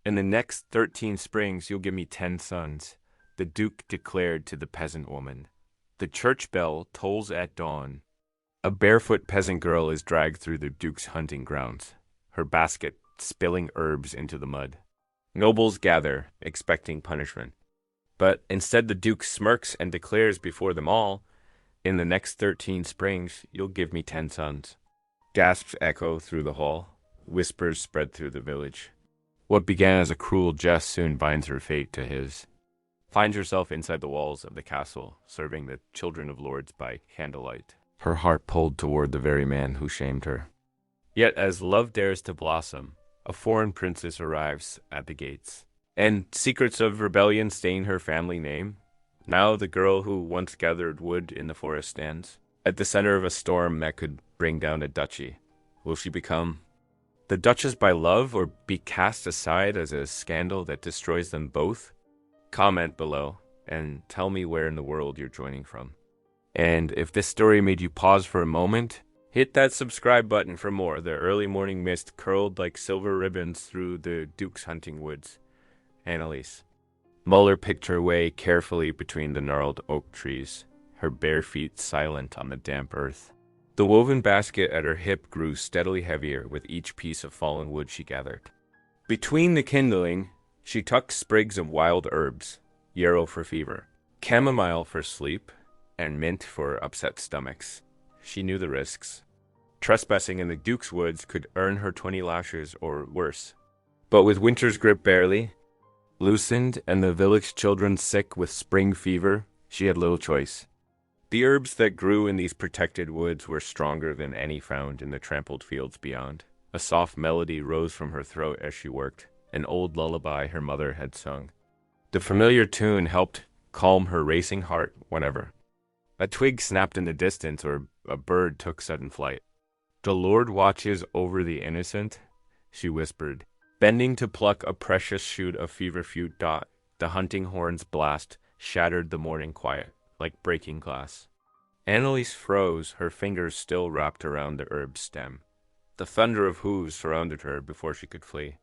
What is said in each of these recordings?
In the next 13 springs you'll give me 10 sons, the Duke declared to the peasant woman. The church bell tolls at dawn. A barefoot peasant girl is dragged through the Duke's hunting grounds, her basket spilling herbs into the mud. Nobles gather, expecting punishment. But instead the Duke smirks and declares before them all, in the next 13 springs you'll give me 10 sons. Gasps echo through the hall. Whispers spread through the village. What began as a cruel jest soon binds her fate to his. Finds herself inside the walls of the castle, serving the children of lords by candlelight. Her heart pulled toward the very man who shamed her. Yet as love dares to blossom, a foreign princess arrives at the gates. And secrets of rebellion stain her family name. Now the girl who once gathered wood in the forest stands at the center of a storm that could bring down a duchy. Will she become the Duchess by love, or be cast aside as a scandal that destroys them both? Comment below and tell me where in the world you're joining from. And if this story made you pause for a moment, hit that subscribe button for more. The early morning mist curled like silver ribbons through the Duke's hunting woods. Annalise. Muller picked her way carefully between the gnarled oak trees, her bare feet silent on the damp earth. The woven basket at her hip grew steadily heavier with each piece of fallen wood she gathered. Between the kindling, she tucked sprigs of wild herbs, yarrow for fever, chamomile for sleep, and mint for upset stomachs. She knew the risks. Trespassing in the Duke's woods could earn her 20 lashes or worse. But with winter's grip barely loosened and the village children sick with spring fever, she had little choice. The herbs that grew in these protected woods were stronger than any found in the trampled fields beyond. A soft melody rose from her throat as she worked, an old lullaby her mother had sung. The familiar tune helped calm her racing heart whenever a twig snapped in the distance or a bird took sudden flight. The Lord watches over the innocent, she whispered, bending to pluck a precious shoot of feverfew dot. The hunting horn's blast shattered the morning quiet like breaking glass. Annalise froze, her fingers still wrapped around the herb stem. The thunder of hooves surrounded her before she could flee.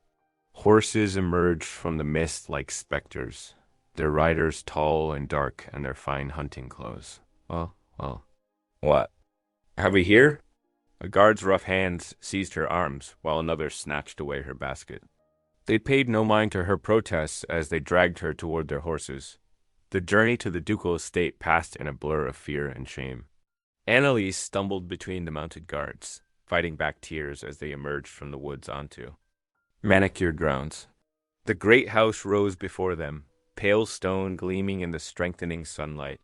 Horses emerged from the mist like specters, their riders tall and dark and their fine hunting clothes. Well. What? Have we here? A guard's rough hands seized her arms, while another snatched away her basket. They paid no mind to her protests as they dragged her toward their horses. The journey to the ducal estate passed in a blur of fear and shame. Annalise stumbled between the mounted guards, fighting back tears as they emerged from the woods onto manicured grounds. The great house rose before them, pale stone gleaming in the strengthening sunlight.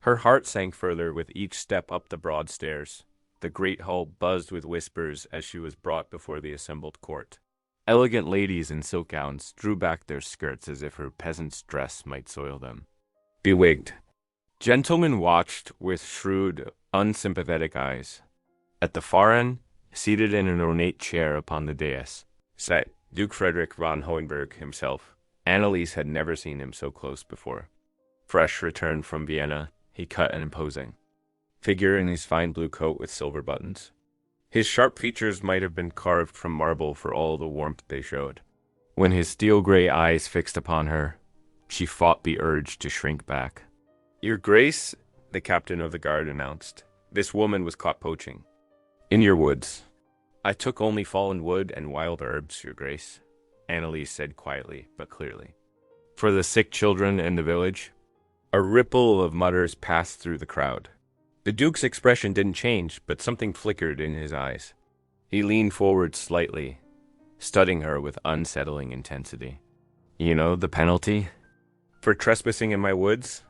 Her heart sank further with each step up the broad stairs. The great hall buzzed with whispers as she was brought before the assembled court. Elegant ladies in silk gowns drew back their skirts as if her peasant's dress might soil them. Bewigged. Gentlemen watched with shrewd, unsympathetic eyes. At the far end, seated in an ornate chair upon the dais, sat Duke Frederick von Hohenberg himself. Annalise had never seen him so close before. Fresh returned from Vienna, he cut and imposing figure in his fine blue coat with silver buttons. His sharp features might have been carved from marble for all the warmth they showed. When his steel-gray eyes fixed upon her, she fought the urge to shrink back. Your Grace, the captain of the guard announced, this woman was caught poaching. In your woods. I took only fallen wood and wild herbs, Your Grace, Annalise said quietly but clearly. For the sick children in the village. A ripple of mutters passed through the crowd. The Duke's expression didn't change, but something flickered in his eyes. He leaned forward slightly, studying her with unsettling intensity. You know the penalty? For trespassing in my woods?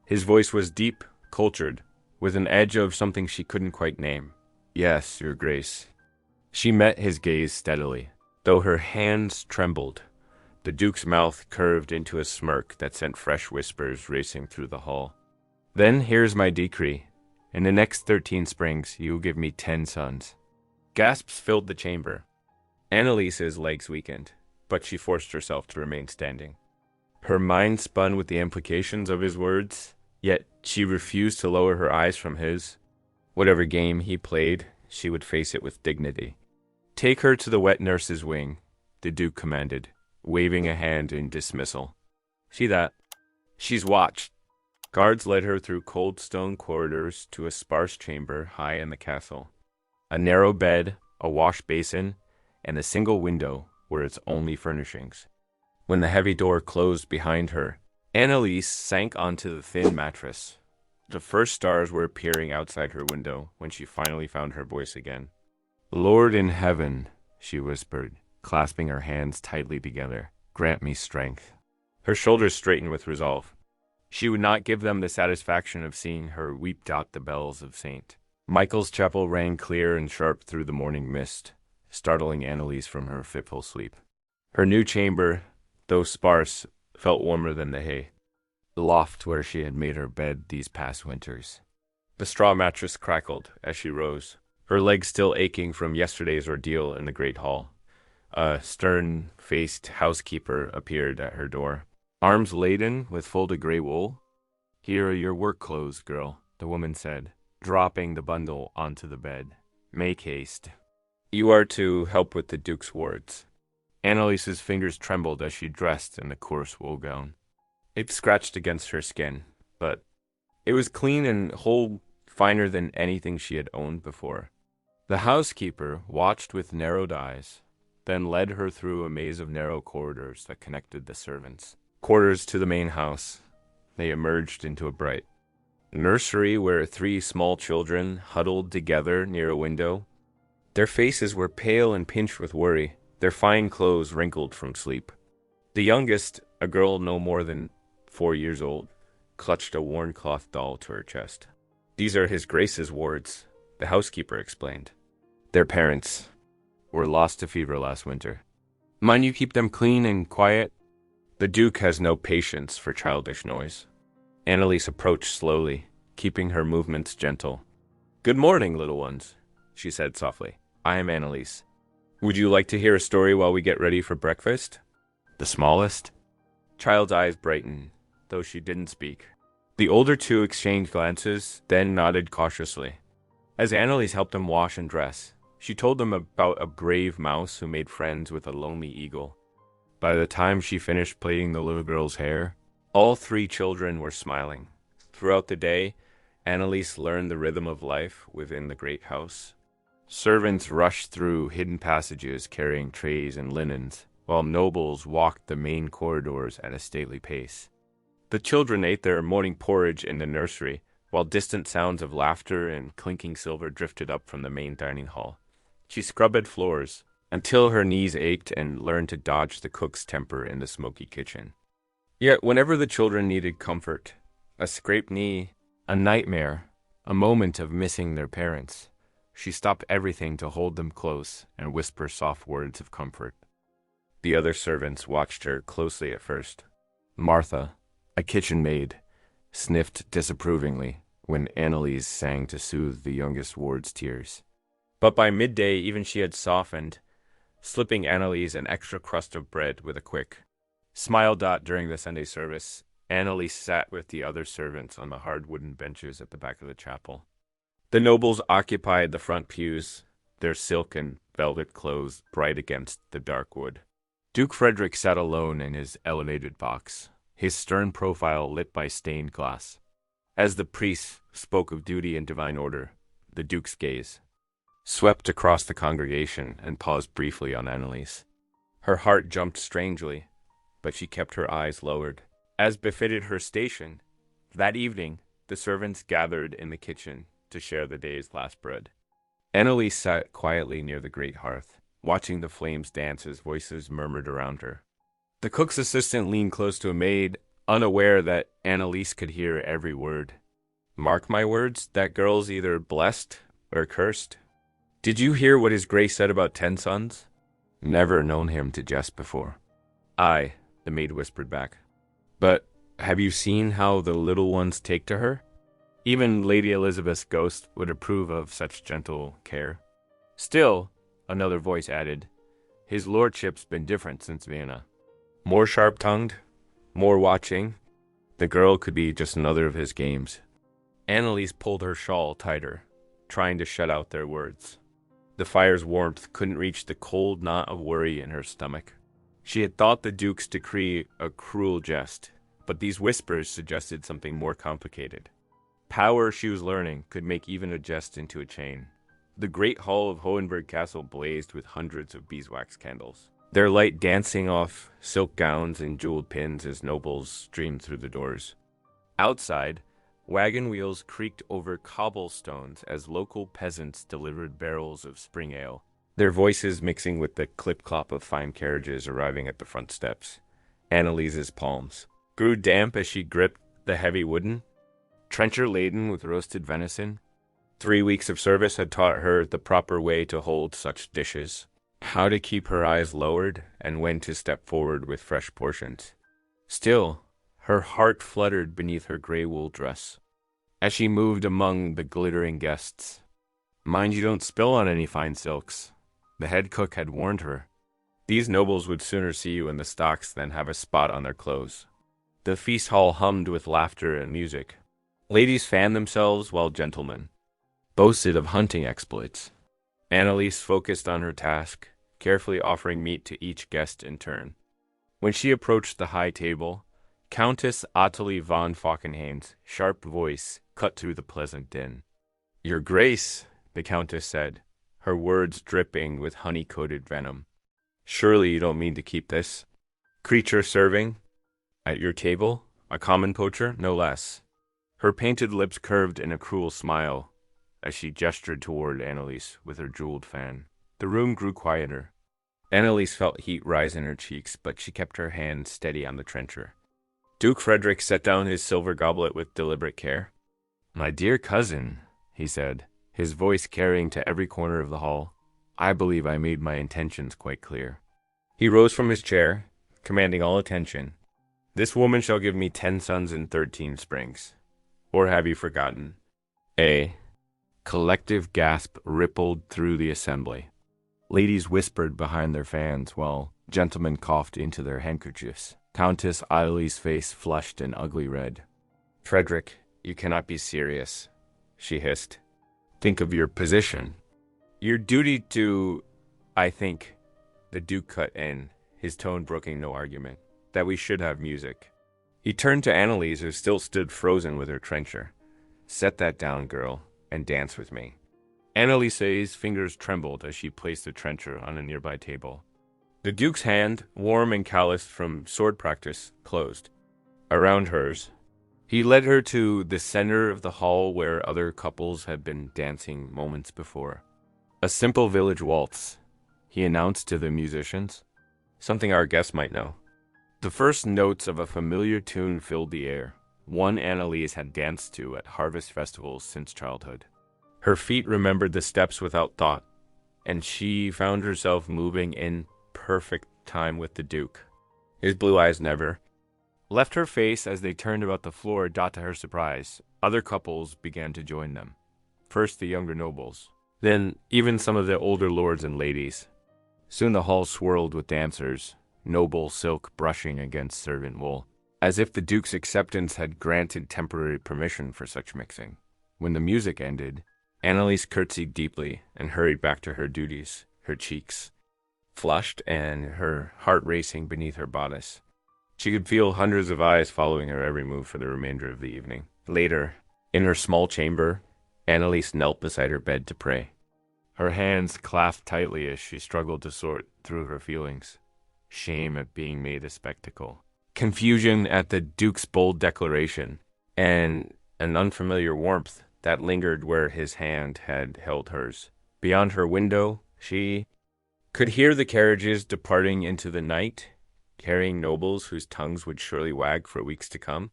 His voice was deep, cultured, with an edge of something she couldn't quite name. Yes, Your Grace. She met his gaze steadily, though her hands trembled. The Duke's mouth curved into a smirk that sent fresh whispers racing through the hall. Then here's my decree. In the next 13 springs, you will give me 10 sons. Gasps filled the chamber. Annalise's legs weakened, but she forced herself to remain standing. Her mind spun with the implications of his words, yet she refused to lower her eyes from his. Whatever game he played, she would face it with dignity. Take her to the wet nurse's wing, the Duke commanded, waving a hand in dismissal. See that? She's watched. Guards led her through cold stone corridors to a sparse chamber high in the castle. A narrow bed, a wash basin, and a single window were its only furnishings. When the heavy door closed behind her, Annalise sank onto the thin mattress. The first stars were appearing outside her window when she finally found her voice again. "Lord in heaven," she whispered, clasping her hands tightly together, "grant me strength." Her shoulders straightened with resolve. She would not give them the satisfaction of seeing her weep out the bells of St. Michael's Chapel rang clear and sharp through the morning mist, startling Annalise from her fitful sleep. Her new chamber, though sparse, felt warmer than the hay, the loft where she had made her bed these past winters. The straw mattress crackled as she rose, her legs still aching from yesterday's ordeal in the great hall. A stern-faced housekeeper appeared at her door, arms laden with folded gray wool. "Here are your work clothes, girl," the woman said, dropping the bundle onto the bed. "Make haste. You are to help with the Duke's wards." Annalise's fingers trembled as she dressed in the coarse wool gown. It scratched against her skin, but it was clean and whole, finer than anything she had owned before. The housekeeper watched with narrowed eyes, then led her through a maze of narrow corridors that connected the servants' quarters to the main house. They emerged into a bright nursery where 3 small children huddled together near a window. Their faces were pale and pinched with worry, their fine clothes wrinkled from sleep. The youngest, a girl no more than 4 years old, clutched a worn cloth doll to her chest. "These are His Grace's wards," the housekeeper explained. "Their parents were lost to fever last winter. Mind you keep them clean and quiet? The Duke has no patience for childish noise." Annalise approached slowly, keeping her movements gentle. "Good morning, little ones," she said softly. "I am Annalise. Would you like to hear a story while we get ready for breakfast?" The smallest child's eyes brightened, though she didn't speak. The older 2 exchanged glances, then nodded cautiously. As Annalise helped them wash and dress, she told them about a brave mouse who made friends with a lonely eagle. By the time she finished plaiting the little girl's hair, all 3 children were smiling. Throughout the day, Annalise learned the rhythm of life within the great house. Servants rushed through hidden passages carrying trays and linens, while nobles walked the main corridors at a stately pace. The children ate their morning porridge in the nursery, while distant sounds of laughter and clinking silver drifted up from the main dining hall. She scrubbed floors until her knees ached and learned to dodge the cook's temper in the smoky kitchen. Yet whenever the children needed comfort, a scraped knee, a nightmare, a moment of missing their parents, she stopped everything to hold them close and whisper soft words of comfort. The other servants watched her closely at first. Martha, a kitchen maid, sniffed disapprovingly when Annalise sang to soothe the youngest ward's tears. But by midday even she had softened, slipping Annalise an extra crust of bread with a quick smile. During the Sunday service, Annalise sat with the other servants on the hard wooden benches at the back of the chapel. The nobles occupied the front pews, their silk and velvet clothes bright against the dark wood. Duke Frederick sat alone in his elevated box, his stern profile lit by stained glass. As the priest spoke of duty and divine order, the Duke's gaze swept across the congregation and paused briefly on Annalise. Her heart jumped strangely, but she kept her eyes lowered. As befitted her station, that evening the servants gathered in the kitchen to share the day's last bread. Annalise sat quietly near the great hearth, watching the flames dance as voices murmured around her. The cook's assistant leaned close to a maid, unaware that Annalise could hear every word. "Mark my words, that girl's either blessed or cursed. Did you hear what His Grace said about 10 sons? Never known him to jest before." "Aye," the maid whispered back. "But have you seen how the little ones take to her? Even Lady Elizabeth's ghost would approve of such gentle care." "Still," another voice added, "his lordship's been different since Vienna. More sharp-tongued, more watching. The girl could be just another of his games." Annalise pulled her shawl tighter, trying to shut out their words. The fire's warmth couldn't reach the cold knot of worry in her stomach. She had thought the Duke's decree a cruel jest, but these whispers suggested something more complicated. Power, she was learning, could make even a jest into a chain. The great hall of Hohenberg Castle blazed with hundreds of beeswax candles, their light dancing off silk gowns and jeweled pins as nobles streamed through the doors. Outside, wagon wheels creaked over cobblestones as local peasants delivered barrels of spring ale, their voices mixing with the clip-clop of fine carriages arriving at the front steps. Annaliese's palms grew damp as she gripped the heavy wooden trencher laden with roasted venison. 3 weeks of service had taught her the proper way to hold such dishes, how to keep her eyes lowered, and when to step forward with fresh portions. Still, her heart fluttered beneath her gray wool dress as she moved among the glittering guests. "Mind you don't spill on any fine silks," the head cook had warned her. "These nobles would sooner see you in the stocks than have a spot on their clothes." The feast hall hummed with laughter and music. Ladies fanned themselves while gentlemen boasted of hunting exploits. Anneliese focused on her task, carefully offering meat to each guest in turn. When she approached the high table, Countess Athalie von Falkenhayn's sharp voice cut through the pleasant din. "Your Grace," the Countess said, her words dripping with honey-coated venom. "Surely you don't mean to keep this creature serving at your table? A common poacher, no less." Her painted lips curved in a cruel smile as she gestured toward Anneliese with her jeweled fan. The room grew quieter. Anneliese felt heat rise in her cheeks, but she kept her hand steady on the trencher. Duke Frederick set down his silver goblet with deliberate care. "My dear cousin," he said, his voice carrying to every corner of the hall, "I believe I made my intentions quite clear." He rose from his chair, commanding all attention. "This woman shall give me 10 sons in 13 springs. Or have you forgotten?" A collective gasp rippled through the assembly. Ladies whispered behind their fans, while gentlemen coughed into their handkerchiefs. Countess Athalie's face flushed an ugly red. "Frederick, you cannot be serious," she hissed. "Think of your position. Your duty to, I think," the Duke cut in, his tone broking no argument, "that we should have music." He turned to Anneliese, who still stood frozen with her trencher. "Set that down, girl, and dance with me." Anneliese's fingers trembled as she placed the trencher on a nearby table. The Duke's hand, warm and calloused from sword practice, closed around hers. He led her to the center of the hall where other couples had been dancing moments before. "A simple village waltz," he announced to the musicians. "Something our guests might know." The first notes of a familiar tune filled the air, one Anneliese had danced to at harvest festivals since childhood. Her feet remembered the steps without thought, and she found herself moving in perfect time with the Duke. His blue eyes never left her face as they turned about the floor. To her surprise, other couples began to join them. First the younger nobles, then even some of the older lords and ladies. Soon the hall swirled with dancers, noble silk brushing against servant wool, as if the Duke's acceptance had granted temporary permission for such mixing. When the music ended, Anneliese curtsied deeply and hurried back to her duties, her cheeks flushed and her heart racing beneath her bodice. She could feel hundreds of eyes following her every move for the remainder of the evening. Later, in her small chamber, Anneliese knelt beside her bed to pray. Her hands clasped tightly as she struggled to sort through her feelings. Shame at being made a spectacle, confusion at the Duke's bold declaration, and an unfamiliar warmth that lingered where his hand had held hers. Beyond her window, she could hear the carriages departing into the night, carrying nobles whose tongues would surely wag for weeks to come.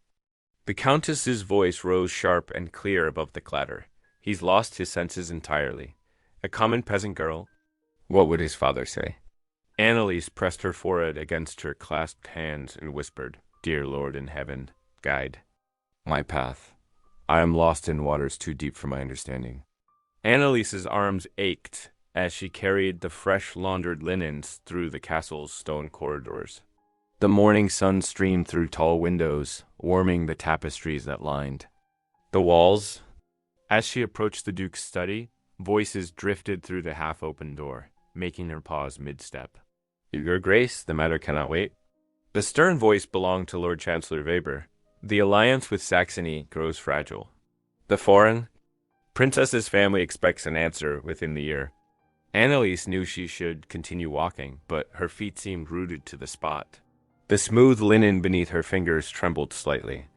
The Countess's voice rose sharp and clear above the clatter. "He's lost his senses entirely. A common peasant girl. What would his father say?" Anneliese pressed her forehead against her clasped hands and whispered, "Dear Lord in heaven, guide my path. I am lost in waters too deep for my understanding." Anneliese's arms ached as she carried the fresh laundered linens through the castle's stone corridors. The morning sun streamed through tall windows, warming the tapestries that lined the walls. As she approached the Duke's study, voices drifted through the half-open door, making her pause mid-step. Your Grace, the matter cannot wait. The stern voice belonged to Lord Chancellor Weber. The alliance with Saxony grows fragile. The foreign princess's family expects an answer within the year. Anneliese knew she should continue walking, but her feet seemed rooted to the spot. The smooth linen beneath her fingers trembled slightly.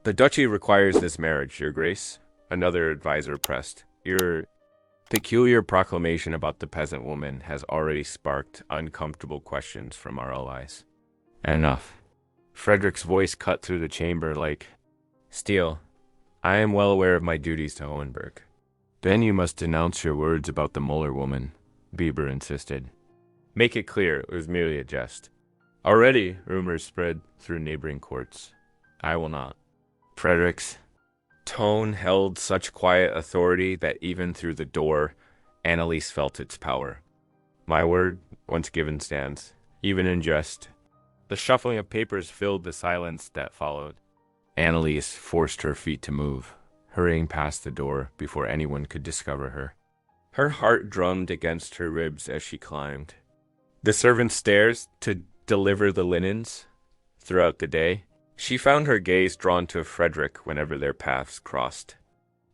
The duchy requires this marriage, Your Grace, another advisor pressed. Your peculiar proclamation about the peasant woman has already sparked uncomfortable questions from our allies. Enough. Frederick's voice cut through the chamber like steel. I am well aware of my duties to Hohenberg. Then you must denounce your words about the Muller woman, Bieber insisted. Make it clear it was merely a jest. Already, rumors spread through neighboring courts. I will not. Frederick's tone held such quiet authority that even through the door, Anneliese felt its power. My word, once given, stands, even in jest. The shuffling of papers filled the silence that followed. Anneliese forced her feet to move, hurrying past the door before anyone could discover her. Her heart drummed against her ribs as she climbed. The servants' stairs to deliver the linens throughout the day. She found her gaze drawn to Frederick whenever their paths crossed.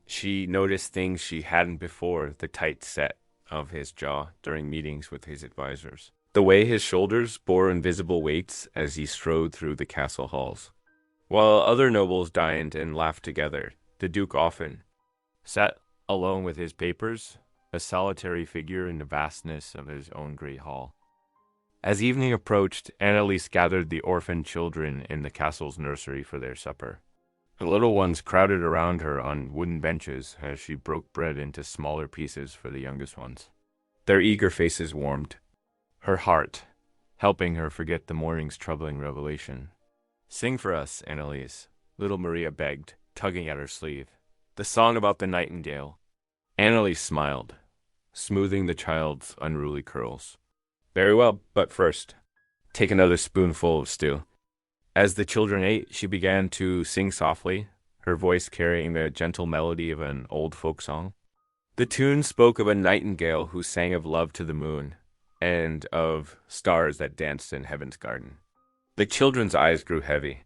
She noticed things she hadn't before, the tight set of his jaw during meetings with his advisors, the way his shoulders bore invisible weights as he strode through the castle halls. While other nobles dined and laughed together, the Duke often sat alone with his papers, a solitary figure in the vastness of his own great hall. As evening approached, Anneliese gathered the orphaned children in the castle's nursery for their supper. The little ones crowded around her on wooden benches as she broke bread into smaller pieces for the youngest ones. Their eager faces warmed her heart, helping her forget the morning's troubling revelation. Sing for us, Anneliese, little Maria begged, tugging at her sleeve. The song about the nightingale. Anneliese smiled, smoothing the child's unruly curls. Very well, but first, take another spoonful of stew. As the children ate, she began to sing softly, her voice carrying the gentle melody of an old folk song. The tune spoke of a nightingale who sang of love to the moon, and of stars that danced in heaven's garden. The children's eyes grew heavy,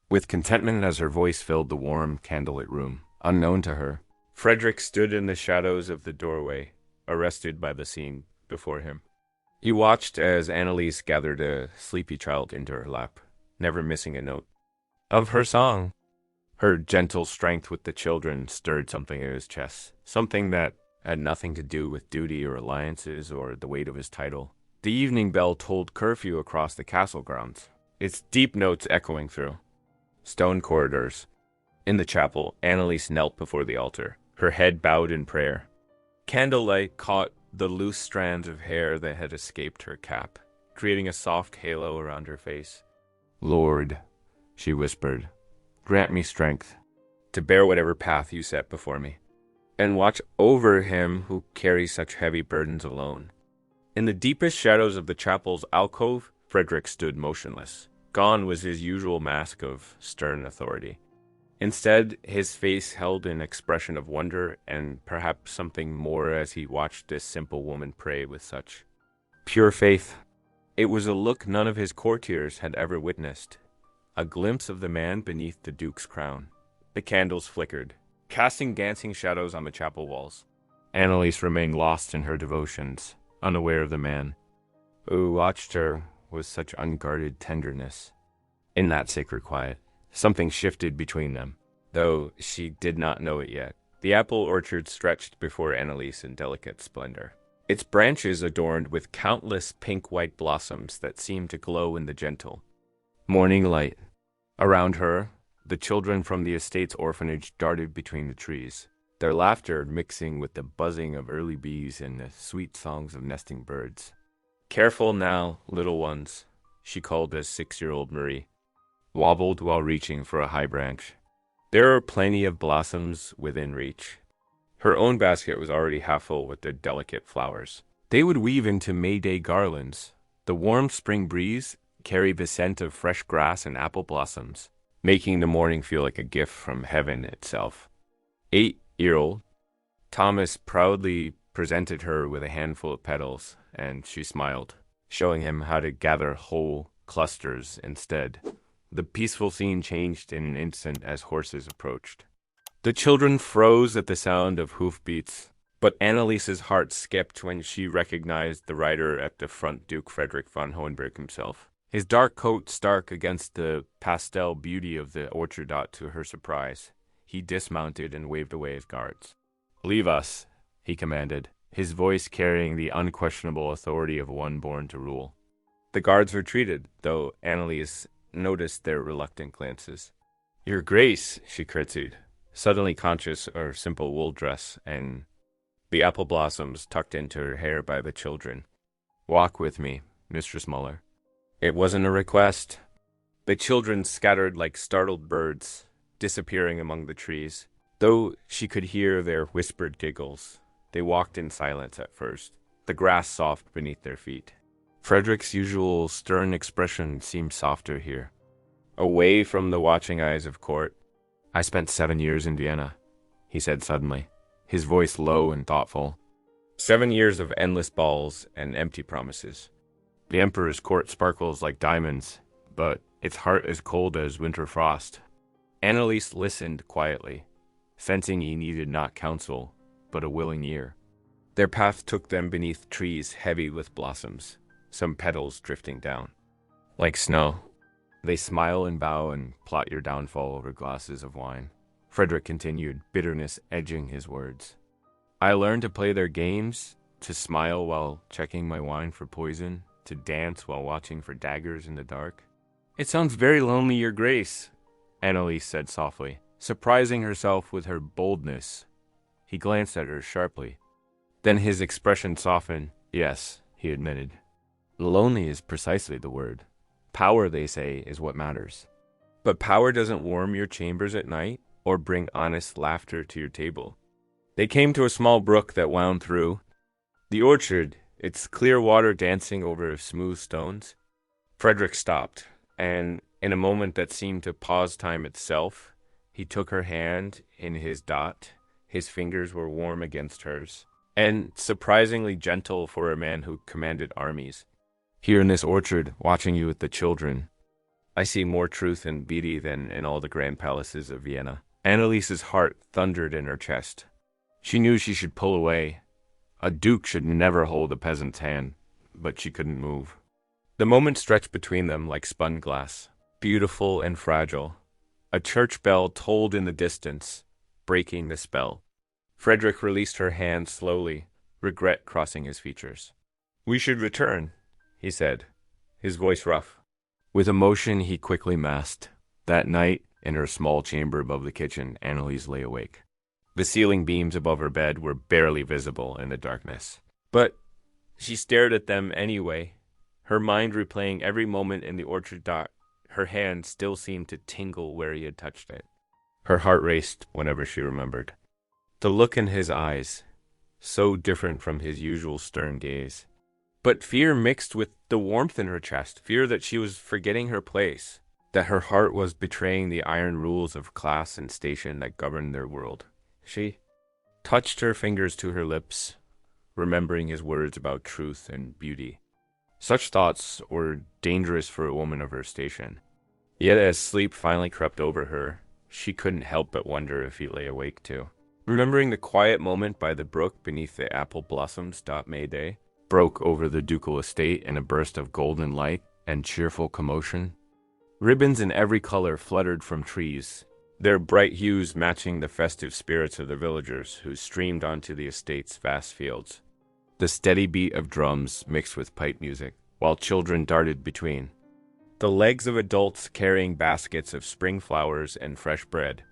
with contentment as her voice filled the warm, candlelit room. Unknown to her, Frederick stood in the shadows of the doorway, arrested by the scene before him. He watched as Anneliese gathered a sleepy child into her lap, never missing a note of her song. Her gentle strength with the children stirred something in his chest, something that had nothing to do with duty or alliances or the weight of his title. The evening bell tolled curfew across the castle grounds, its deep notes echoing through stone corridors. In the chapel, Anneliese knelt before the altar, her head bowed in prayer. Candlelight caught the loose strands of hair that had escaped her cap, creating a soft halo around her face. Lord, she whispered, grant me strength to bear whatever path you set before me, and watch over him who carries such heavy burdens alone. In the deepest shadows of the chapel's alcove, Frederick stood motionless. Gone was his usual mask of stern authority. Instead, his face held an expression of wonder and perhaps something more as he watched this simple woman pray with such pure faith. It was a look none of his courtiers had ever witnessed, a glimpse of the man beneath the Duke's crown. The candles flickered, casting dancing shadows on the chapel walls. Anneliese remained lost in her devotions, unaware of the man who watched her with such unguarded tenderness. In that sacred quiet, something shifted between them, though she did not know it yet. The apple orchard stretched before Anneliese in delicate splendor, its branches adorned with countless pink-white blossoms that seemed to glow in the gentle morning light. Around her, the children from the estate's orphanage darted between the trees, their laughter mixing with the buzzing of early bees and the sweet songs of nesting birds. Careful now, little ones, she called as 6-year-old Marie wobbled while reaching for a high branch. There are plenty of blossoms within reach. Her own basket was already half full with the delicate flowers. They would weave into May Day garlands. The warm spring breeze carried the scent of fresh grass and apple blossoms, making the morning feel like a gift from heaven itself. 8-year-old Thomas proudly presented her with a handful of petals, and she smiled. showing him how to gather whole clusters instead. The peaceful scene changed in an instant as horses approached. The children froze at the sound of hoofbeats, but Annaliese's heart skipped when she recognized the rider at the front, Duke Frederick von Hohenberg himself. His dark coat stark against the pastel beauty of the orchard dot. To her surprise, he dismounted and waved away his guards. "Leave us," he commanded, his voice carrying the unquestionable authority of one born to rule. The guards retreated, though Annalise noticed their reluctant glances. "Your Grace," she curtsied, suddenly conscious of her simple wool dress and the apple blossoms tucked into her hair by the children. "Walk with me, Mistress Muller." It wasn't a request. The children scattered like startled birds, disappearing among the trees. Though she could hear their whispered giggles, they walked in silence at first, the grass soft beneath their feet. Frederick's usual stern expression seemed softer here, away from the watching eyes of court. "I spent 7 years in Vienna," he said suddenly, his voice low and thoughtful. 7 years of endless balls and empty promises. The Emperor's court sparkles like diamonds, but its heart is cold as winter frost. Annalise listened quietly, sensing he needed not counsel, but a willing ear. Their path took them beneath trees heavy with blossoms, some petals drifting down. Like snow, they smile and bow and plot your downfall over glasses of wine. Frederick continued, bitterness edging his words. "I learned to play their games, to smile while checking my wine for poison, to dance while watching for daggers in the dark." "It sounds very lonely, Your Grace," Annalise said softly, surprising herself with her boldness. He glanced at her sharply. Then his expression softened. "Yes," he admitted. "Lonely is precisely the word. Power, they say, is what matters. But power doesn't warm your chambers at night or bring honest laughter to your table." They came to a small brook that wound through the orchard, its clear water dancing over smooth stones. Frederick stopped, and in a moment that seemed to pause time itself, he took her hand in his dot. His fingers were warm against hers, and surprisingly gentle for a man who commanded armies. "Here in this orchard, watching you with the children, I see more truth and beauty than in all the grand palaces of Vienna." Annalise's heart thundered in her chest. She knew she should pull away. A duke should never hold a peasant's hand, but she couldn't move. The moment stretched between them like spun glass, beautiful and fragile. A church bell tolled in the distance, breaking the spell. Frederick released her hand slowly, regret crossing his features. "We should return," he said, his voice rough. With emotion he quickly masked. That night, in her small chamber above the kitchen, Annalise lay awake. The ceiling beams above her bed were barely visible in the darkness. But she stared at them anyway, her mind replaying every moment in the orchard dot. Her hand still seemed to tingle where he had touched it. Her heart raced whenever she remembered. The look in his eyes, so different from his usual stern gaze. But fear mixed with the warmth in her chest, fear that she was forgetting her place, that her heart was betraying the iron rules of class and station that governed their world. She touched her fingers to her lips, remembering his words about truth and beauty. Such thoughts were dangerous for a woman of her station. Yet as sleep finally crept over her, she couldn't help but wonder if he lay awake too. Remembering the quiet moment by the brook beneath the apple blossoms, May Day broke over the ducal estate in a burst of golden light and cheerful commotion. Ribbons in every color fluttered from trees, their bright hues matching the festive spirits of the villagers who streamed onto the estate's vast fields. The steady beat of drums mixed with pipe music, while children darted between. The legs of adults carrying baskets of spring flowers and fresh bread.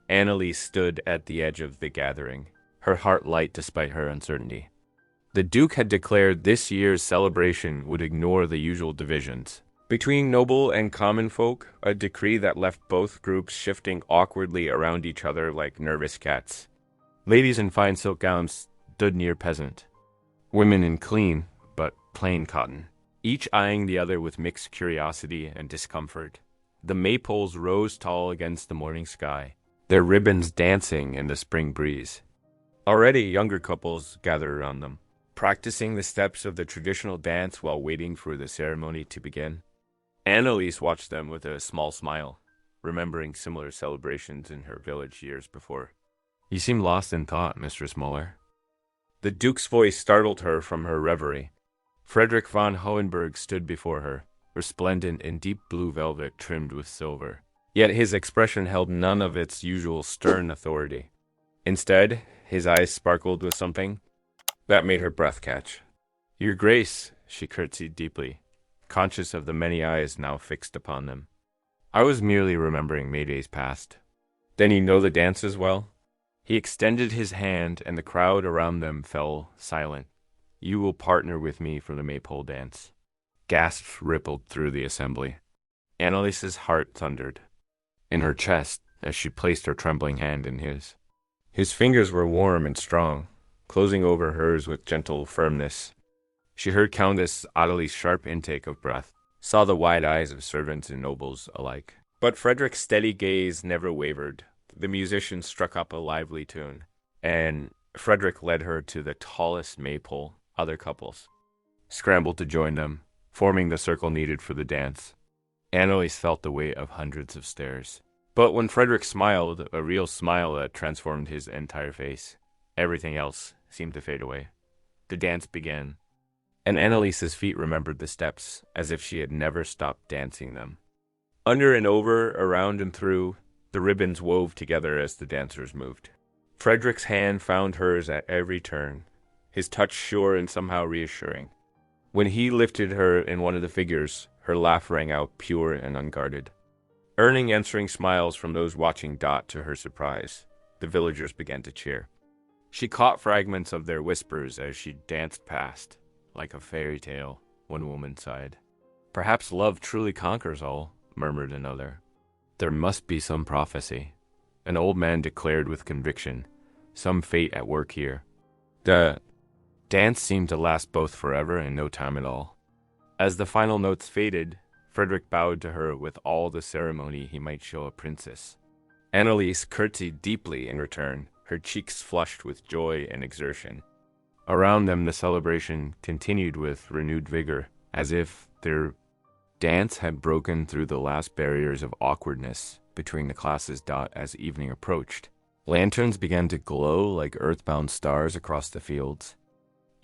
Annalise stood at the edge of the gathering, her heart light despite her uncertainty. The Duke had declared this year's celebration would ignore the usual divisions between noble and common folk, a decree that left both groups shifting awkwardly around each other like nervous cats. Ladies in fine silk gowns stood near Peasant, women in clean but plain cotton, each eyeing the other with mixed curiosity and discomfort. The maypoles rose tall against the morning sky, their ribbons dancing in the spring breeze. Already younger couples gathered around them, practicing the steps of the traditional dance while waiting for the ceremony to begin. Annalise watched them with a small smile, remembering similar celebrations in her village years before. "You seem lost in thought, Mistress Muller." The Duke's voice startled her from her reverie. Frederick von Hohenberg stood before her, resplendent in deep blue velvet trimmed with silver. Yet his expression held none of its usual stern authority. Instead, his eyes sparkled with something that made her breath catch. "Your Grace," she curtsied deeply, conscious of the many eyes now fixed upon them. "I was merely remembering May Days past." "Then you know the dance as well?" He extended his hand, and the crowd around them fell silent. "You will partner with me for the maypole dance." Gasps rippled through the assembly. Annalise's heart thundered in her chest as she placed her trembling hand in his. His fingers were warm and strong, closing over hers with gentle firmness. She heard Countess Adelie's sharp intake of breath, saw the wide eyes of servants and nobles alike. But Frederick's steady gaze never wavered. The musicians struck up a lively tune, and Frederick led her to the tallest maypole. Other couples scrambled to join them, forming the circle needed for the dance. Annalise felt the weight of hundreds of stares. But when Frederick smiled, a real smile that transformed his entire face, everything else seemed to fade away. The dance began, and Annalise's feet remembered the steps as if she had never stopped dancing them. Under and over, around and through, the ribbons wove together as the dancers moved. Frederick's hand found hers at every turn, his touch sure and somehow reassuring. When he lifted her in one of the figures, her laugh rang out pure and unguarded. Earning answering smiles from those watching Dot to her surprise, the villagers began to cheer. She caught fragments of their whispers as she danced past, like a fairy tale, one woman sighed. "Perhaps love truly conquers all," murmured another. "There must be some prophecy," an old man declared with conviction, "some fate at work here." The dance seemed to last both forever and no time at all. As the final notes faded, Frederick bowed to her with all the ceremony he might show a princess. Annalise curtsied deeply in return, her cheeks flushed with joy and exertion. Around them the celebration continued with renewed vigor, as if their dance had broken through the last barriers of awkwardness between the classes. As evening approached, lanterns began to glow like earthbound stars across the fields.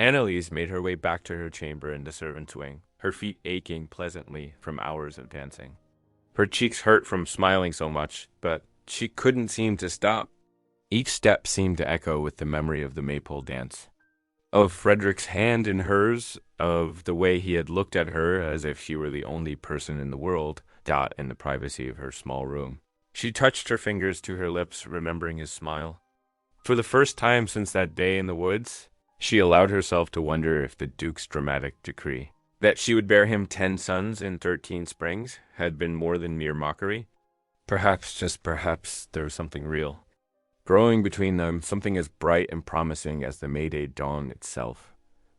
Annalise made her way back to her chamber in the servants' wing, her feet aching pleasantly from hours of dancing. Her cheeks hurt from smiling so much, but she couldn't seem to stop. Each step seemed to echo with the memory of the maypole dance, of Frederick's hand in hers, of the way he had looked at her as if she were the only person in the world, in the privacy of her small room. She touched her fingers to her lips, remembering his smile. For the first time since that day in the woods, she allowed herself to wonder if the Duke's dramatic decree, that she would bear him 10 sons in 13 springs, had been more than mere mockery. Perhaps, just perhaps, there was something real, growing between them, something as bright and promising as the May-Day dawn itself.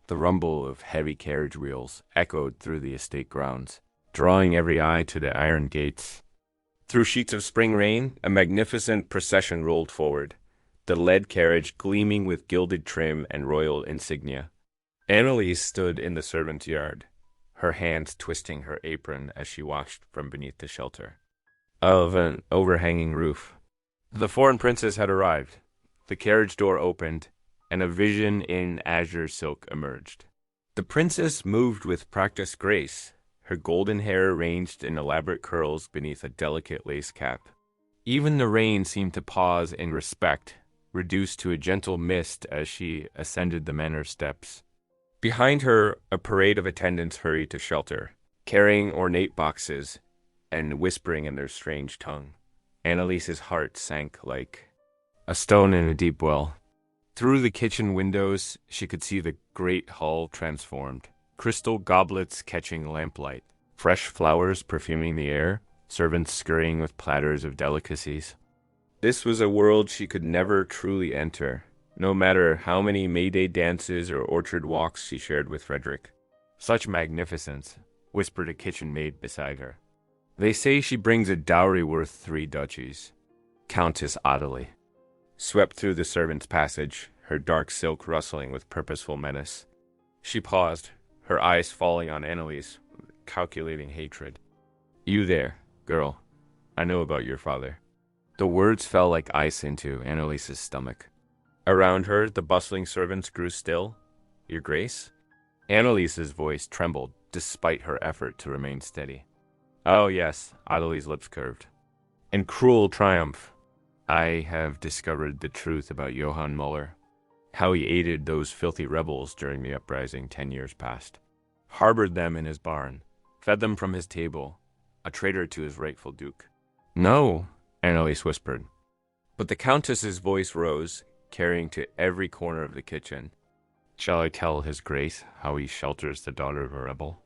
The rumble of heavy carriage wheels echoed through the estate grounds, drawing every eye to the iron gates. Through sheets of spring rain, a magnificent procession rolled forward, the lead carriage gleaming with gilded trim and royal insignia. Annalise stood in the servants' yard, her hands twisting her apron as she watched from beneath the shelter of an overhanging roof. The foreign princess had arrived. The carriage door opened, and a vision in azure silk emerged. The princess moved with practiced grace, her golden hair arranged in elaborate curls beneath a delicate lace cap. Even the rain seemed to pause in respect, reduced to a gentle mist as she ascended the manor steps. Behind her, a parade of attendants hurried to shelter, carrying ornate boxes and whispering in their strange tongue. Annalise's heart sank like a stone in a deep well. Through the kitchen windows, she could see the great hall transformed, crystal goblets catching lamplight, fresh flowers perfuming the air, servants scurrying with platters of delicacies. This was a world she could never truly enter, no matter how many May-Day dances or orchard walks she shared with Frederick. "Such magnificence," whispered a kitchen maid beside her. "They say she brings a dowry worth 3 duchies." Countess Adelie swept through the servants' passage, her dark silk rustling with purposeful menace. She paused, her eyes falling on Annalise, with calculating hatred. You there, girl. I know about your father. The words fell like ice into Annalise's stomach. Around her, the bustling servants grew still. Your Grace? Annalise's voice trembled, despite her effort to remain steady. Oh yes, Adelie's lips curved. In cruel triumph, I have discovered the truth about Johann Muller, how he aided those filthy rebels during the uprising 10 years past, harbored them in his barn, fed them from his table, a traitor to his rightful duke. No, Annalise whispered. But the Countess's voice rose, carrying to every corner of the kitchen. Shall I tell his Grace how he shelters the daughter of a rebel?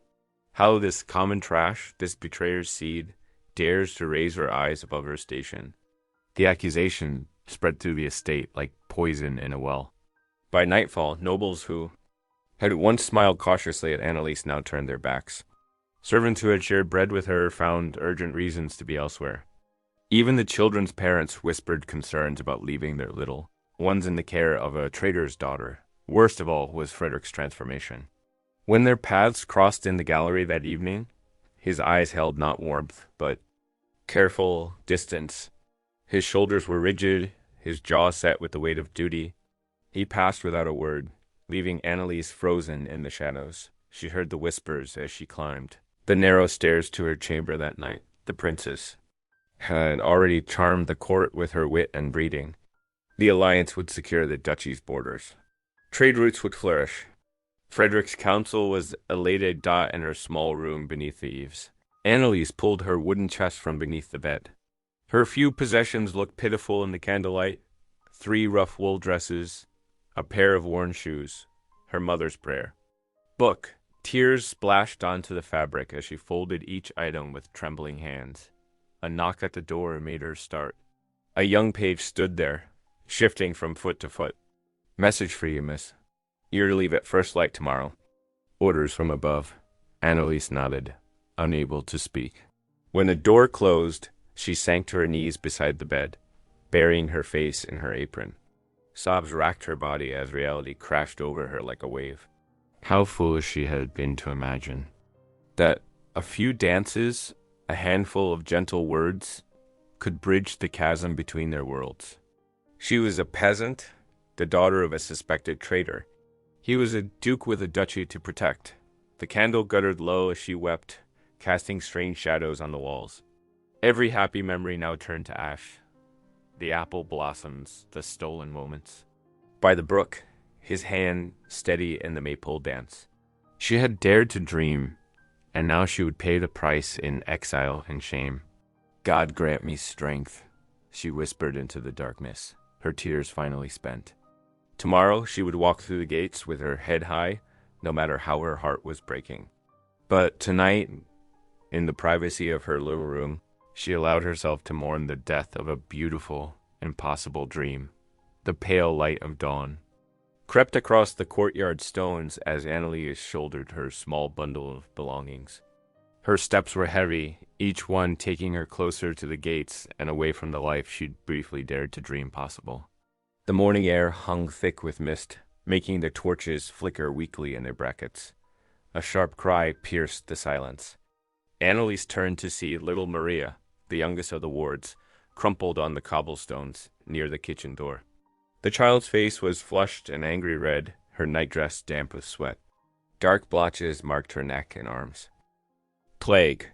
How this common trash, this betrayer's seed, dares to raise her eyes above her station? The accusation spread through the estate like poison in a well. By nightfall, nobles who had once smiled cautiously at Annalise now turned their backs. Servants who had shared bread with her found urgent reasons to be elsewhere. Even the children's parents whispered concerns about leaving their little ones in the care of a trader's daughter. Worst of all was Frederick's transformation. When their paths crossed in the gallery that evening, his eyes held not warmth, but careful distance. His shoulders were rigid, his jaw set with the weight of duty. He passed without a word, leaving Annalise frozen in the shadows. She heard the whispers as she climbed the narrow stairs to her chamber that night. The princess had already charmed the court with her wit and breeding. The alliance would secure the duchy's borders. Trade routes would flourish. Frederick's counsel was a laid dot in her small room beneath the eaves. Annalise pulled her wooden chest from beneath the bed. Her few possessions looked pitiful in the candlelight. 3 rough wool dresses, a pair of worn shoes, her mother's prayer. Book. Tears splashed onto the fabric as she folded each item with trembling hands. A knock at the door made her start. A young page stood there, shifting from foot to foot. Message for you, miss. You're to leave at first light tomorrow. Orders from above. Annalise nodded, unable to speak. When the door closed, she sank to her knees beside the bed, burying her face in her apron. Sobs racked her body as reality crashed over her like a wave. How foolish she had been to imagine that a few dances, a handful of gentle words, could bridge the chasm between their worlds. She was a peasant, the daughter of a suspected traitor. He was a duke with a duchy to protect. The candle guttered low as she wept, casting strange shadows on the walls. Every happy memory now turned to ash. The apple blossoms, the stolen moments. By the brook, his hand steady in the maypole dance. She had dared to dream, and now she would pay the price in exile and shame. God grant me strength, she whispered into the darkness, her tears finally spent. Tomorrow she would walk through the gates with her head high, no matter how her heart was breaking. But tonight, in the privacy of her little room, she allowed herself to mourn the death of a beautiful, impossible dream. The pale light of dawn crept across the courtyard stones as Annalise shouldered her small bundle of belongings. Her steps were heavy, each one taking her closer to the gates and away from the life she'd briefly dared to dream possible. The morning air hung thick with mist, making the torches flicker weakly in their brackets. A sharp cry pierced the silence. Annalise turned to see little Maria, the youngest of the wards, crumpled on the cobblestones near the kitchen door. The child's face was flushed and angry red, her nightdress damp with sweat. Dark blotches marked her neck and arms. Plague.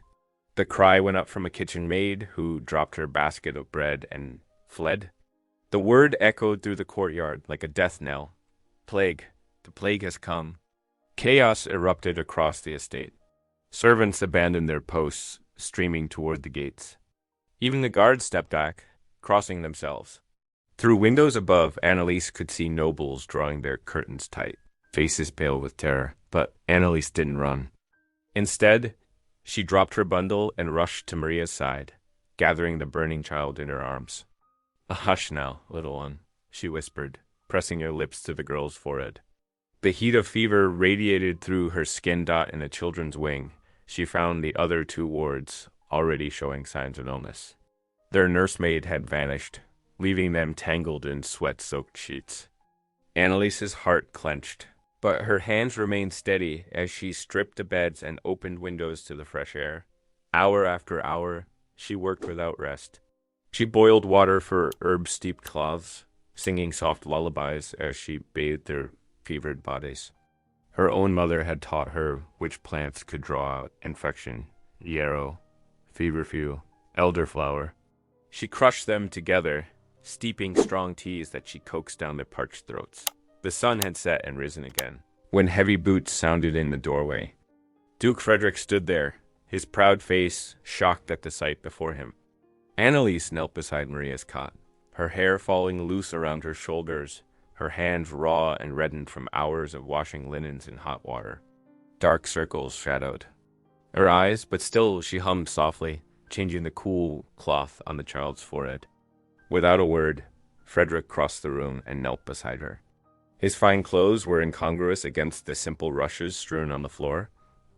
The cry went up from a kitchen maid who dropped her basket of bread and fled. The word echoed through the courtyard like a death knell. Plague. The plague has come. Chaos erupted across the estate. Servants abandoned their posts, streaming toward the gates. Even the guards stepped back, crossing themselves. Through windows above, Annalise could see nobles drawing their curtains tight, faces pale with terror, but Annalise didn't run. Instead, she dropped her bundle and rushed to Maria's side, gathering the burning child in her arms. "A hush now, little one," she whispered, pressing her lips to the girl's forehead. The heat of fever radiated through her skin dot in the children's wing. She found the other 2 wards already showing signs of illness. Their nursemaid had vanished, leaving them tangled in sweat-soaked sheets. Annalise's heart clenched. But her hands remained steady as she stripped the beds and opened windows to the fresh air. Hour after hour, she worked without rest. She boiled water for herb-steeped cloths, singing soft lullabies as she bathed their fevered bodies. Her own mother had taught her which plants could draw out infection: yarrow, feverfew, elderflower. She crushed them together, steeping strong teas that she coaxed down their parched throats. The sun had set and risen again, when heavy boots sounded in the doorway. Duke Frederick stood there, his proud face shocked at the sight before him. Anneliese knelt beside Maria's cot, her hair falling loose around her shoulders, her hands raw and reddened from hours of washing linens in hot water. Dark circles shadowed her eyes, but still she hummed softly, changing the cool cloth on the child's forehead. Without a word, Frederick crossed the room and knelt beside her. His fine clothes were incongruous against the simple rushes strewn on the floor,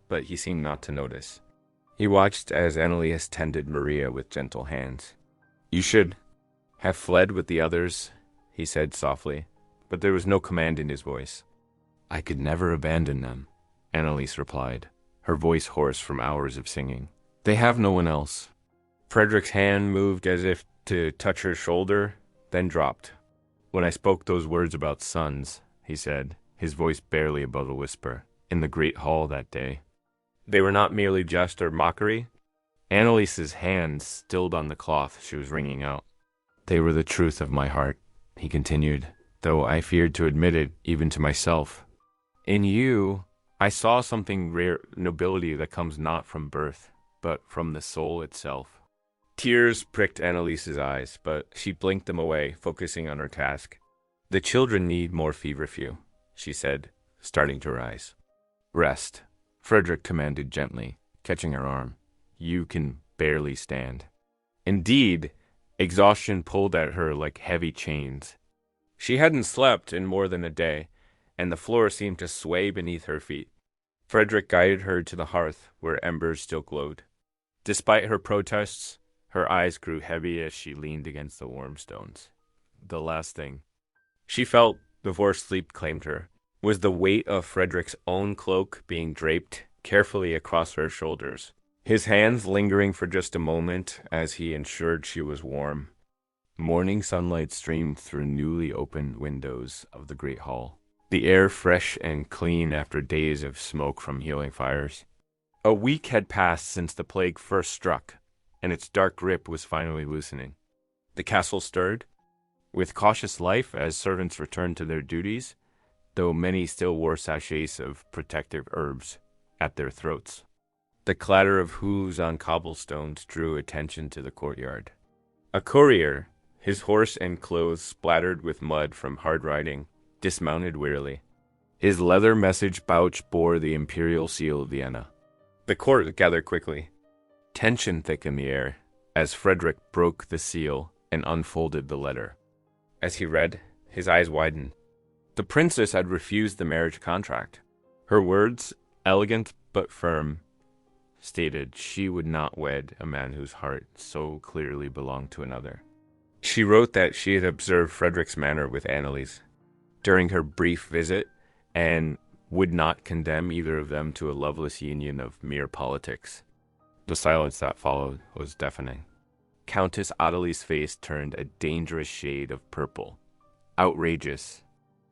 but he seemed not to notice. He watched as Anneliese tended Maria with gentle hands. "You should have fled with the others," he said softly, but there was no command in his voice. "I could never abandon them," Anneliese replied, her voice hoarse from hours of singing. "They have no one else." Frederick's hand moved as if to touch her shoulder, then dropped. "When I spoke those words about sons," he said, his voice barely above a whisper, "in the great hall that day, they were not merely jest or mockery." Anneliese's hands stilled on the cloth she was wringing out. "They were the truth of my heart," he continued, though I feared to admit it even to myself. "In you, I saw something rare nobility that comes not from birth, but from the soul itself." Tears pricked Anneliese's eyes, but she blinked them away, focusing on her task. "The children need more feverfew," she said, starting to rise. "Rest," Frederick commanded gently, catching her arm. "You can barely stand." Indeed, exhaustion pulled at her like heavy chains. She hadn't slept in more than a day, and the floor seemed to sway beneath her feet. Frederick guided her to the hearth, where embers still glowed. Despite her protests, her eyes grew heavy as she leaned against the warm stones. The last thing she felt before sleep claimed her was the weight of Frederick's own cloak being draped carefully across her shoulders, his hands lingering for just a moment as he ensured she was warm. Morning sunlight streamed through newly opened windows of the great hall, the air fresh and clean after days of smoke from healing fires. A week had passed since the plague first struck, and its dark grip was finally loosening. The castle stirred, with cautious life as servants returned to their duties, though many still wore sachets of protective herbs at their throats. The clatter of hooves on cobblestones drew attention to the courtyard. A courier, his horse and clothes splattered with mud from hard riding, dismounted wearily. His leather message pouch bore the imperial seal of Vienna. The court gathered quickly. Tension thickened the air as Frederick broke the seal and unfolded the letter. As he read, his eyes widened. The princess had refused the marriage contract. Her words, elegant but firm, stated she would not wed a man whose heart so clearly belonged to another. She wrote that she had observed Frederick's manner with Anneliese during her brief visit and would not condemn either of them to a loveless union of mere politics. The silence that followed was deafening. Countess Adelie's face turned a dangerous shade of purple. Outrageous.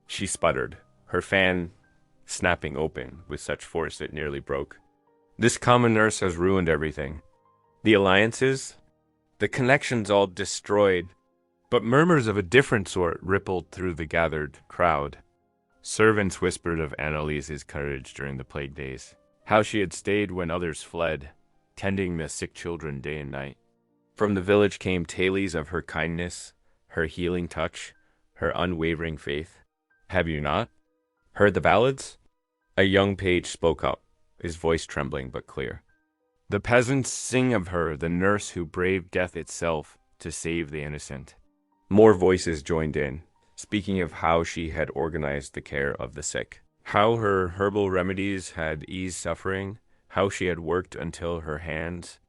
She sputtered, her fan snapping open with such force it nearly broke. "This common nurse has ruined everything. The alliances, the connections all destroyed." But murmurs of a different sort rippled through the gathered crowd. Servants whispered of Anneliese's courage during the plague days, how she had stayed when others fled, tending the sick children day and night. From the village came tales of her kindness, her healing touch, her unwavering faith. "Have you not heard the ballads?" A young page spoke up, his voice trembling but clear. "The peasants sing of her, the nurse who braved death itself to save the innocent." More voices joined in, speaking of how she had organized the care of the sick, how her herbal remedies had eased suffering, how she had worked until her hands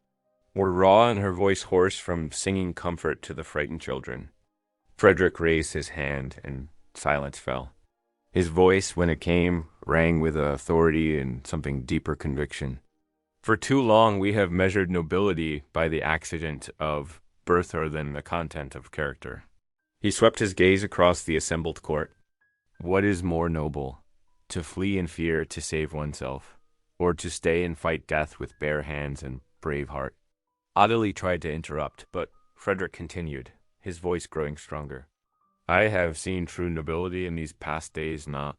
were raw and her voice hoarse from singing comfort to the frightened children. Frederick raised his hand and silence fell. His voice, when it came, rang with authority and something deeper conviction. For too long we have measured nobility by the accident of birth rather than the content of character. He swept his gaze across the assembled court. What is more noble, to flee in fear to save oneself, or to stay and fight death with bare hands and brave heart? Adelie tried to interrupt, but Frederick continued, his voice growing stronger. I have seen true nobility in these past days, not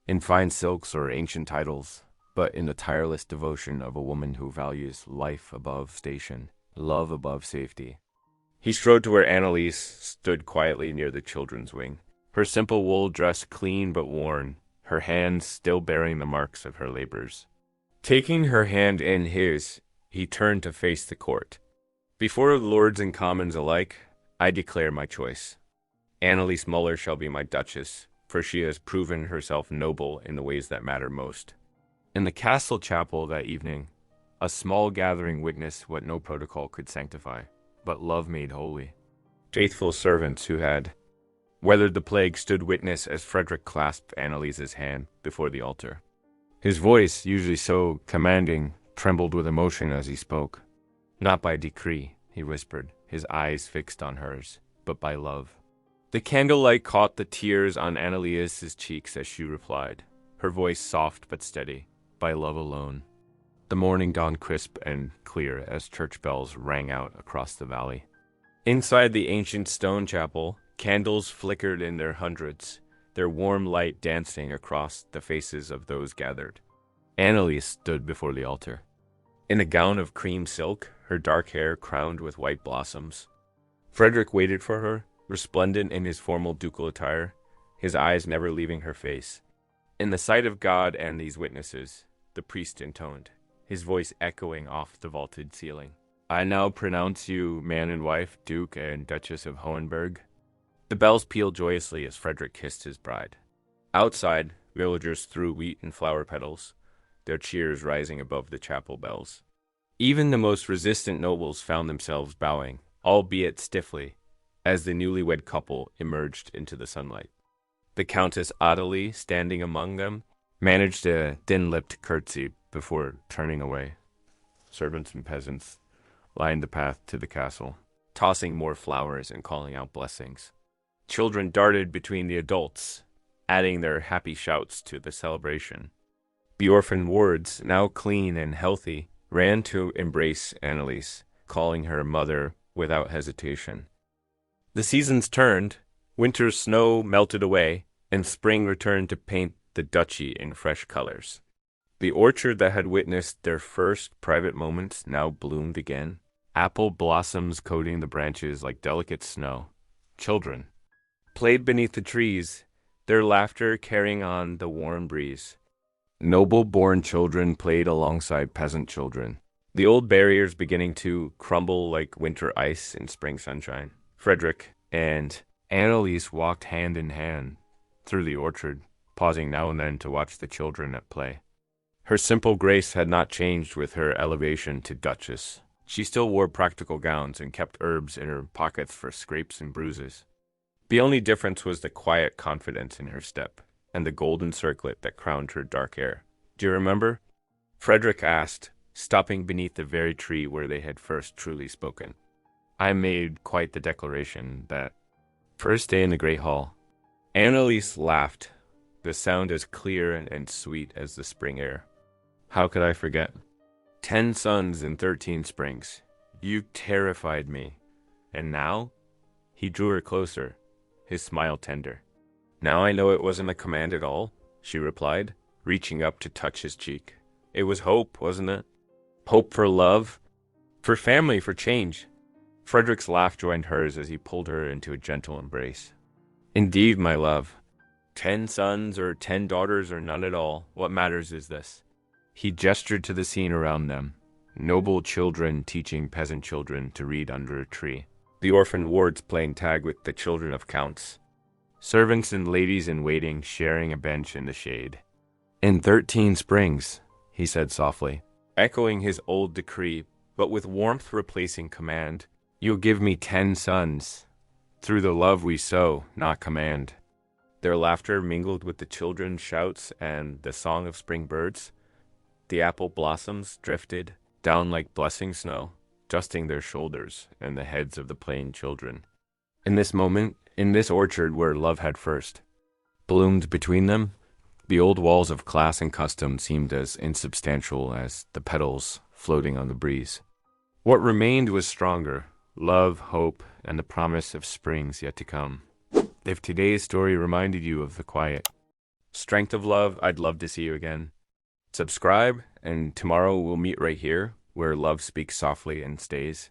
in fine silks or ancient titles, but in the tireless devotion of a woman who values life above station, love above safety. He strode to where Annalise stood quietly near the children's wing, her simple wool dress clean but worn, her hands still bearing the marks of her labors. Taking her hand in his, he turned to face the court. Before lords and commons alike, I declare my choice. Annalise Muller shall be my duchess, for she has proven herself noble in the ways that matter most. In the castle chapel that evening, a small gathering witnessed what no protocol could sanctify, but love made holy. Faithful servants who had weathered the plague stood witness as Frederick clasped Annalise's hand before the altar. His voice, usually so commanding, trembled with emotion as he spoke. Not by decree, he whispered, his eyes fixed on hers, but by love. The candlelight caught the tears on Annalise's cheeks as she replied, her voice soft but steady, by love alone. The morning dawned crisp and clear as church bells rang out across the valley. Inside the ancient stone chapel, candles flickered in their hundreds, their warm light dancing across the faces of those gathered. Annalise stood before the altar. In a gown of cream silk, her dark hair crowned with white blossoms. Frederick waited for her, resplendent in his formal ducal attire, his eyes never leaving her face. In the sight of God and these witnesses, the priest intoned, his voice echoing off the vaulted ceiling. I now pronounce you man and wife, Duke and Duchess of Hohenberg. The bells pealed joyously as Frederick kissed his bride. Outside, villagers threw wheat and flower petals, their cheers rising above the chapel bells. Even the most resistant nobles found themselves bowing, albeit stiffly, as the newlywed couple emerged into the sunlight. The Countess Adelie, standing among them, managed a thin-lipped curtsy before turning away. Servants and peasants lined the path to the castle, tossing more flowers and calling out blessings. Children darted between the adults, adding their happy shouts to the celebration. The orphan wards, now clean and healthy, ran to embrace Annalise, calling her mother without hesitation. The seasons turned, winter's snow melted away, and spring returned to paint the duchy in fresh colors. The orchard that had witnessed their first private moments now bloomed again, apple blossoms coating the branches like delicate snow. Children played beneath the trees, their laughter carrying on the warm breeze. Noble-born children played alongside peasant children, the old barriers beginning to crumble like winter ice in spring sunshine. Frederick and Annalise walked hand in hand through the orchard, pausing now and then to watch the children at play. Her simple grace had not changed with her elevation to duchess. She still wore practical gowns and kept herbs in her pockets for scrapes and bruises. The only difference was the quiet confidence in her step and the golden circlet that crowned her dark hair. Do you remember? Frederick asked, stopping beneath the very tree where they had first truly spoken. I made quite the declaration that first day in the great hall. Annalise laughed, the sound as clear and sweet as the spring air. How could I forget? 10 suns and 13 springs. You terrified me. And now? He drew her closer, his smile tender. Now I know it wasn't a command at all, she replied, reaching up to touch his cheek. It was hope, wasn't it? Hope for love, for family, for change. Frederick's laugh joined hers as he pulled her into a gentle embrace. Indeed, my love. 10 sons or 10 daughters or none at all, what matters is this. He gestured to the scene around them. Noble children teaching peasant children to read under a tree. The orphan wards playing tag with the children of counts. Servants and ladies in waiting sharing a bench in the shade. In 13 springs, he said softly, echoing his old decree, but with warmth replacing command. You'll give me 10 sons. Through the love we sow, not command. Their laughter mingled with the children's shouts and the song of spring birds. The apple blossoms drifted down like blessing snow, dusting their shoulders and the heads of the playing children. In this moment, in this orchard where love had first bloomed between them, the old walls of class and custom seemed as insubstantial as the petals floating on the breeze. What remained was stronger: love, hope, and the promise of springs yet to come. If today's story reminded you of the quiet strength of love, I'd love to see you again. Subscribe, and tomorrow we'll meet right here where love speaks softly and stays.